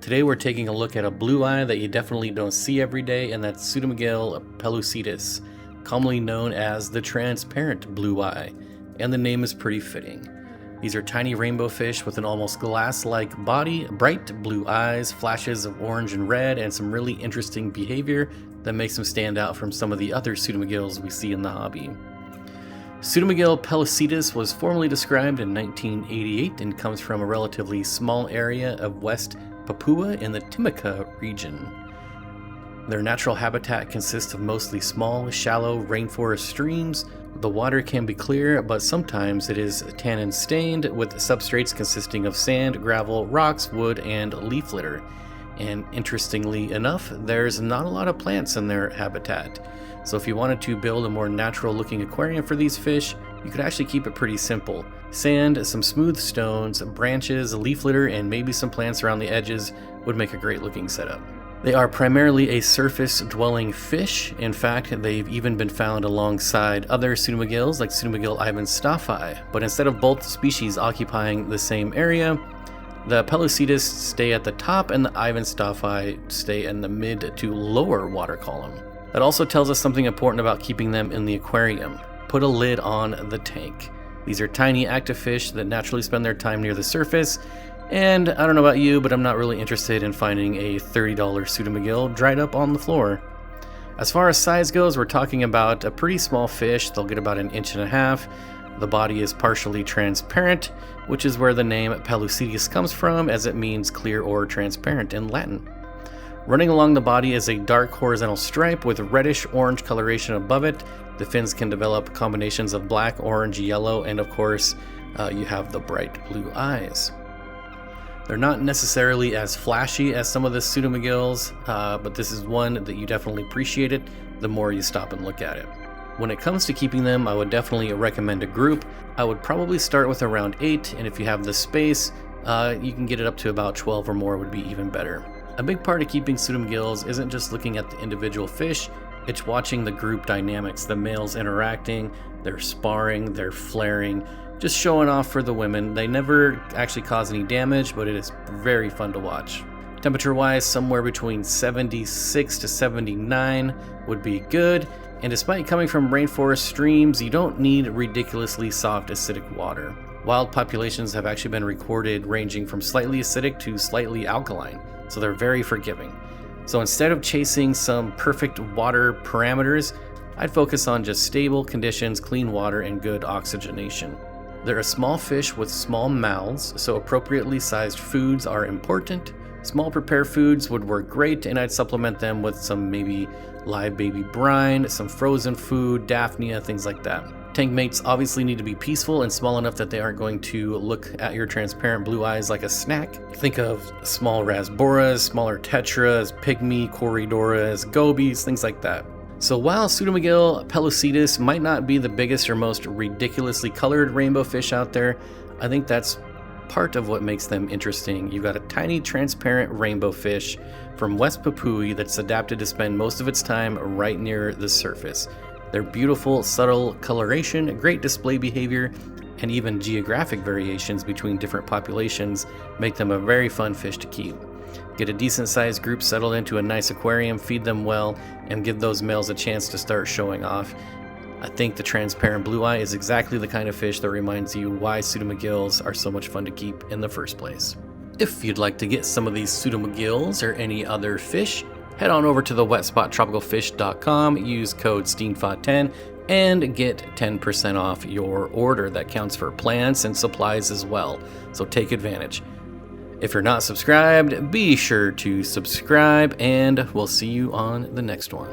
Today we're taking a look at a blue eye that you definitely don't see every day, and that's Pseudomugil pellucidus, commonly known as the transparent blue eye, and the name is pretty fitting. These are tiny rainbow fish with an almost glass-like body, bright blue eyes, flashes of orange and red, and some really interesting behavior that makes them stand out from some of the other pseudomugils we see in the hobby. Pseudomugil pellucidus was formally described in 1988 and comes from a relatively small area of West Papua in the Timika region. Their natural habitat consists of mostly small, shallow rainforest streams. The water can be clear, but sometimes it is tannin stained with substrates consisting of sand, gravel, rocks, wood, and leaf litter. And interestingly enough, there's not a lot of plants in their habitat. So if you wanted to build a more natural looking aquarium for these fish, you could actually keep it pretty simple. Sand, some smooth stones, branches, leaf litter, and maybe some plants around the edges would make a great looking setup. They are primarily a surface-dwelling fish. In fact, they've even been found alongside other pseudomugils like Pseudomugil ivanstaffi. But instead of both species occupying the same area, the pellucidus stay at the top and the ivanstaffi stay in the mid to lower water column. That also tells us something important about keeping them in the aquarium. Put a lid on the tank. These are tiny active fish that naturally spend their time near the surface, and I don't know about you, but I'm not really interested in finding a $30 pseudomugil dried up on the floor. As far as size goes, we're talking about a pretty small fish. They'll get about 1.5 inches. The body is partially transparent, which is where the name pellucidus comes from, as it means clear or transparent in Latin. Running along the body is a dark horizontal stripe with reddish-orange coloration above it. The fins can develop combinations of black, orange, yellow, and of course, you have the bright blue eyes. They're not necessarily as flashy as some of the pseudomugils, but this is one that you definitely appreciate it the more you stop and look at it. When it comes to keeping them, I would definitely recommend a group. I would probably start with around 8, and if you have the space, you can get it up to about 12 or more would be even better. A big part of keeping pseudomugils isn't just looking at the individual fish, it's watching the group dynamics, the males interacting, they're sparring, they're flaring, just showing off for the women. They never actually cause any damage, but it is very fun to watch. Temperature-wise, somewhere between 76 to 79 would be good, and despite coming from rainforest streams, you don't need ridiculously soft acidic water. Wild populations have actually been recorded ranging from slightly acidic to slightly alkaline, so they're very forgiving. So instead of chasing some perfect water parameters, I'd focus on just stable conditions, clean water, and good oxygenation. They're a small fish with small mouths, so appropriately sized foods are important. Small prepared foods would work great, and I'd supplement them with some maybe live baby brine, some frozen food, daphnia, things like that. Tank mates obviously need to be peaceful and small enough that they aren't going to look at your transparent blue eyes like a snack. Think of small rasboras, smaller tetras, pygmy, corydoras, gobies, things like that. So while Pseudomugil pellucidus might not be the biggest or most ridiculously colored rainbow fish out there, I think that's part of what makes them interesting. You've got a tiny transparent rainbow fish from West Papua that's adapted to spend most of its time right near the surface. Their beautiful, subtle coloration, great display behavior, and even geographic variations between different populations make them a very fun fish to keep. Get a decent sized group settled into a nice aquarium, feed them well, and give those males a chance to start showing off. I think the transparent blue eye is exactly the kind of fish that reminds you why pseudomugils are so much fun to keep in the first place. If you'd like to get some of these pseudomugils or any other fish, head on over to the wetspot.tropicalfish.com, use code Steenfott10, and get 10% off your order. That counts for plants and supplies as well, so take advantage. If you're not subscribed, be sure to subscribe, and we'll see you on the next one.